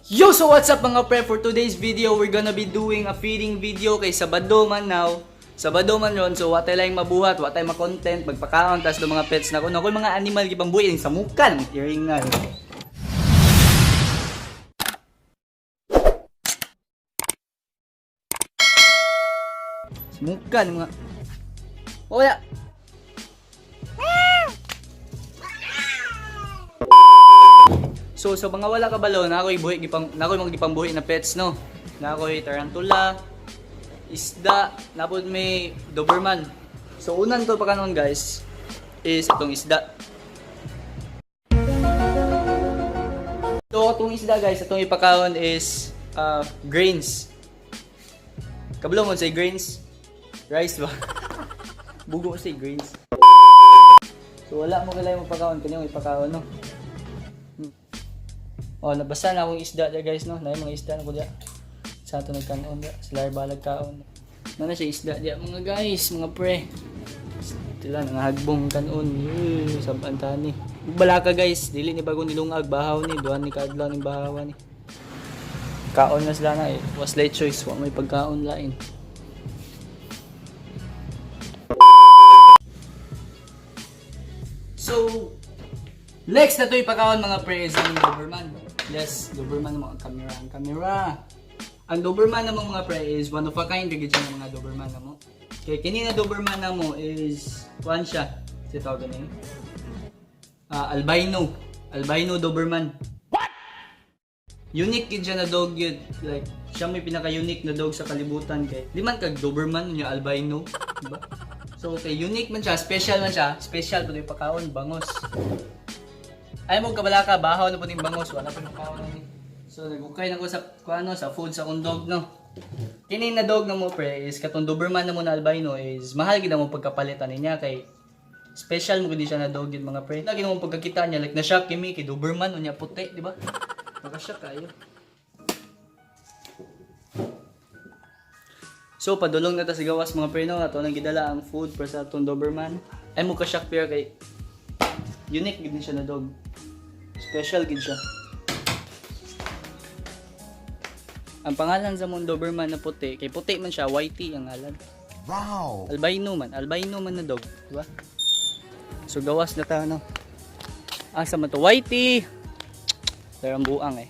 Yo! So what's up mga pre? For today's video, we're gonna be doing a feeding video kay Sabado man now. Sabado man ron, so watay lang mabuhat, watay ma-content, magpakaon, tas do mga pets na ko. Nakoy mga animal gibang buhay sa mukan. Hearing na. Sa mukan mga. Wala. So sa mga wala kabalo, na ako'y mga gipangbuhi na pets no. Na ako'y tarantula, isda, napod may Doberman. So unan to pa kanon guys is itong isda. So itong isda guys, itong ipakaon is grains. Kabalo mo say grains? Rice ba? Bugo mo say grains. So wala mo kalay mo pakaon, kanya mo ipakaon no. Oh, nabasa na akong isda dyan guys no. Nay mga isda na ko dyan. Sa ato nagkanon dyan. Sila balag kaon. Na siya isda dyan mga guys, mga pre. Sila nangahagbong kanon. Sabantan ni. Balaka guys, dili ni bago nilungag bahaw ni. Duhan ni kadlaw ni bahawa ni. Kaon na sila na eh. Was late choice. Wa may pagkaon lain. So, next na to ipakaon mga pre is ang Doberman. Yes, Doberman na mga camera. Ang Doberman na mga pre is one of a kind kagid siya ng mga Doberman na mo. Kaya kini na Doberman na mo is kuan siya. Si tawag na albino. Albino Doberman. What? Unique gid siya na dog yun. Like, siya may pinaka-unique na dog sa kalibutan kay. Di man kag Doberman niya albino, diba? So, okay, unique man siya, special man siya. Special pud ipakaon bangos. Ay mo kabalaka bahaw na po ning bangos wala pa nakaon ni. So nagukay na ko sa kuano sa food sa kong dog no. Kini na dog na mo pre is katong Doberman na mo na albino is mahal gid mo pagkapalitan niya kay special mo gid siya na dog gid mga pre. Lagi mo pagkakita niya like na shock kimi kay Doberman unya puti, di ba? Naka-shock kayo. So padulong na ta sa gawas mga pre no ato nang gidala ang food para sa atong Doberman. Ay mo ka shock pero kay unique gid siya na dog. Special gid siya. Ang pangalan sa mong Doberman na puti, kay puti man siya, whitey ang ngalan. Wow. Albino man na dog, di ba? So gawas na ta no. Asa man to whitey. Darang buang eh.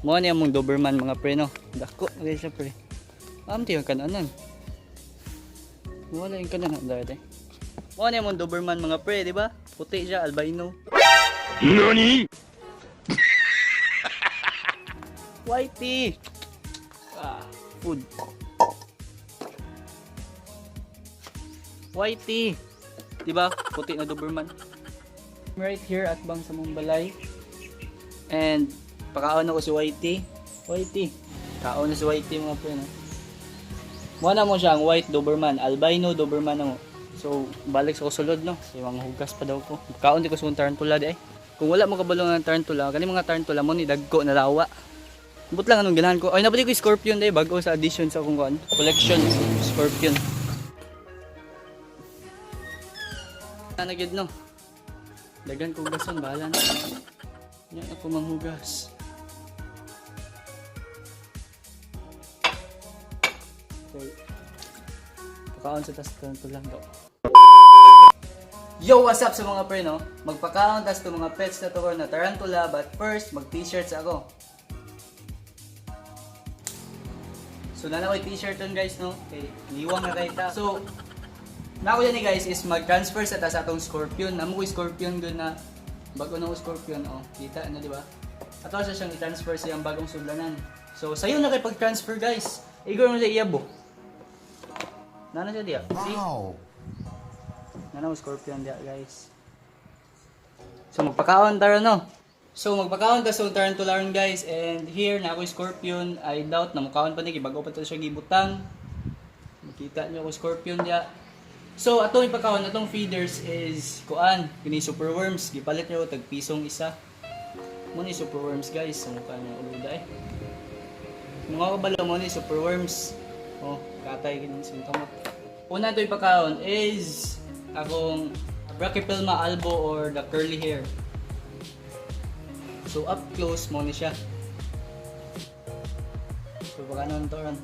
Mo ni among Doberman mga pre no. Dako na siya pre. Amti ang kananan. Wala yung kananan dati. Mo ni among Doberman mga pre, di ba? Puti siya, albino. NANI? Whitey! Food. Whitey! Diba? Puti na Doberman. Right here at bang sa mong balay. And, pakaon ako si Whitey. Whitey. Kaon na si Whitey mga pre, no? Muna mo siya ang white Doberman. Albino Doberman na mo. So, balik sa kusulod, no? Kasi mga hugas pa daw ko. Kaon di ko sa tarantula di ay. Kung wala mo kabalo ng tarantula, kani mga tarantula mo ni dagko na lawa. But lang anong ganahan ko. Ay napili ko scorpion day bago sa addition sa akong kuan. Collection scorpion. Ana gid no. Dagan ko gason bahala na. Yan ako manghugas. Okay. Pakaon sa tas tarantula daw. Yo, what's up sa mga pre no? Magpakaon tas to mga pets na to na tarantula, but first mag t-shirts ako. So na ko'y t-shirt on guys no. Okay, liwang na kay ta. So na ko yan guys is mag-transfer sa ta sa atong scorpion. Amo ko scorpion doon na bago na ko scorpion oh. Kita na di ba? Ato siya siyang i-transfer sa iyang bagong sudlanan. So sayo na kay pag-transfer guys. Igor mo sa iyabo. Nana siya diya. Wow. Nanaw scorpion dia guys. So magpakaon tara no. So magpakaon ta sa tarantula ron guys, and here na ako scorpion. I doubt na mukaon pa ni bago pa to siya gibutang. Makita niyo ako scorpion dia. So atong ipakaon atong feeders is kuan, kini super worms. Gipalit niyo tag pisong isa. Mo ni super worms guys, ang mukha niya uluda eh. Mga kabalo mo ni super worms. Oh, katay kini sintomo. Una to ipakaon is akong Brachypelma albo or the curly hair. So up close mo ni siya. So baka naman to ron.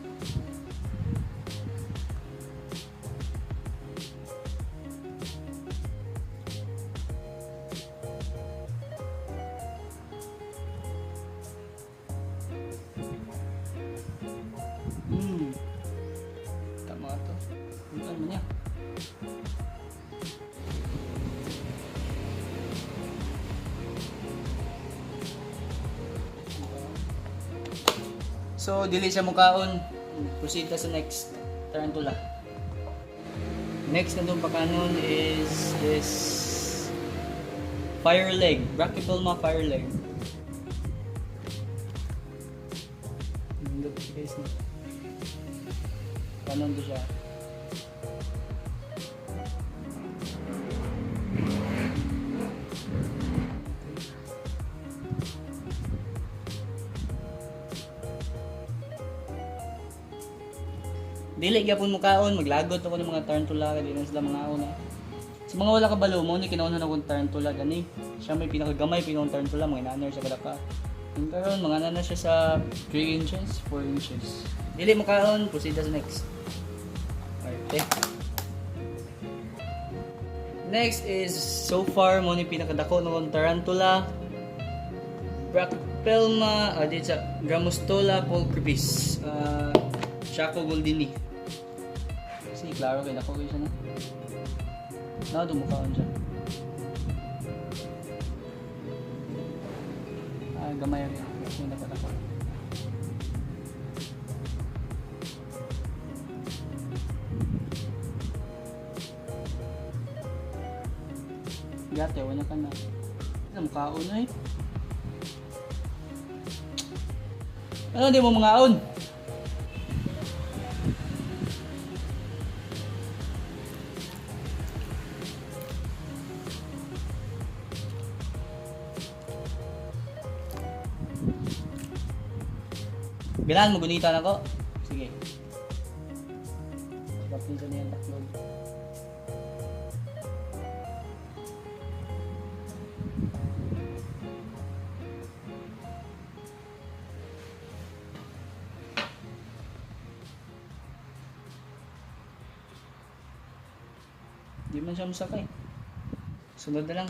Tama to. Ano mo niya? So, dili siya mukaon. Proceed ka sa next tarantula. Next na itong pakanon is this fire leg. Brachypelma fire leg. Look guys na. Kanon to siya. Dili gyapon mo kaon, maglagot ako ng mga tarantula kay di na sila mga una. Sa mga wala kabalo mo ni kinahanglan akong tarantula gani. Siya may pinakagamay pinong tarantula mga inaner sa kadaka. Yung karon mga ana siya sa 3 inches, 4 inches. Dili mo kaon, proceed sa next. Okay. Next is so far mo ni pinakadako ng tarantula. Brachypelma, dito sa Grammostola pulchripis. Chaco goldini. Kasi klaro kay nako siya na. Na dumukhaon siya. Gamay rin. Kasi nakadako. Gate, wala ka na. Ano mukhaon na eh. Ano di mo mga on? Bilaan mo, gunita na ko. Sige. Bakit sa niyan upload. Di man siya masakay. Sunod na lang.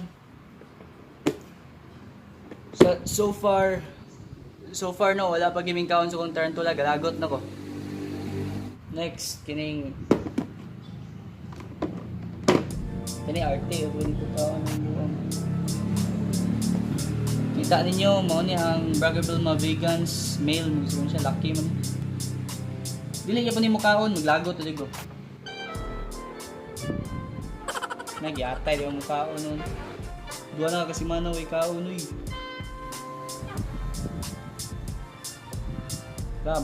So far no, wala pa giming kaon sa kong tarantula, galagot na ko. Next, kining arte, pwede ko kaon ng buwan. Kita ninyo, mao ni ang Brachypelma vegans male, siguro siya, lucky man. Dili niya pa ni mo kaon, maglagot na digo. Nagyatay di mo kaon nun. Duwa na kasi manaw ay kaon uy.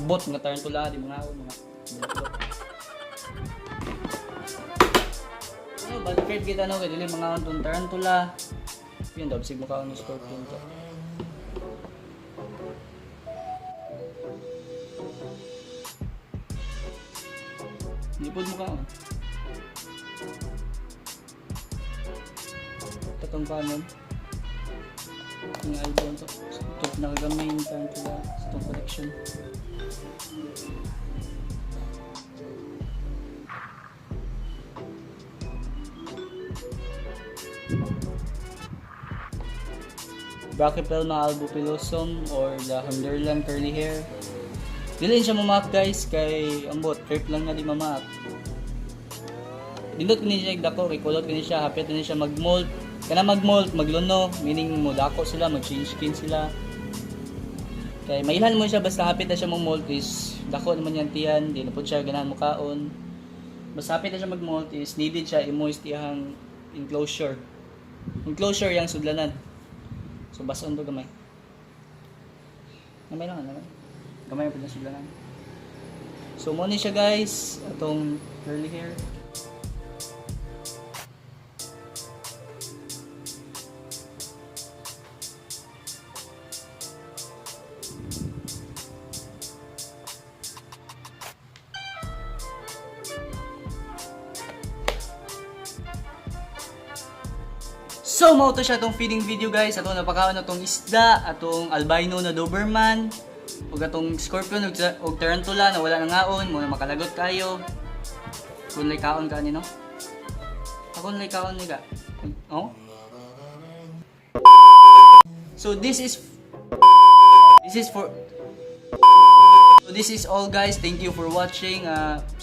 Bot nga tarantula di mga mga balik kita no kay dili mga on tarantula. Yun daw sig mo kaon ng scorpion to. Di pud mo kaon. Tatong kanon. Yung album to. Ito nakagamay yung tarantula sa itong collection. Brachypelma albopilosum or the Honduran curly hair. Dili siya mamak guys kay ambot trip lang na di mamak. Dindot ni siya dako kay kulot ni siya hapit ni siya mag-molt. Kana mag-molt magluno meaning mo dako sila mag-change skin sila. Kay mailan mo siya basta hapit na siya mag-molt is dako naman yan tiyan, di na pud siya ganahan mo kaon. Basta hapit na siya mag-molt is needed siya i-moist iyang enclosure. Enclosure yang sudlanan. So bason to gamay. Gamay lang naman. Gamay pa na sudlanan. So mo ni siya guys, atong curly hair. So, mao to siya tong feeding video guys. Atong napakaon na tong isda, atong albino na Doberman. Ug atong scorpion ug tarantula na wala nang ngaon, mo na makalagot kayo. Kung lay kaon ka ni no? Ako lay kaon ni ka. Oh? So this is for So this is all guys. Thank you for watching.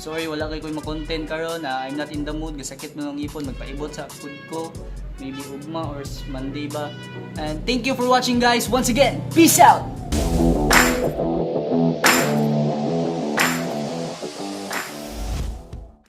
Sorry wala kay koy ma-content karon. I'm not in the mood. Gasakit mo ng ipon, magpaibot sa food ko. Maybe ugma or Monday ba. And thank you for watching guys once again. Peace out.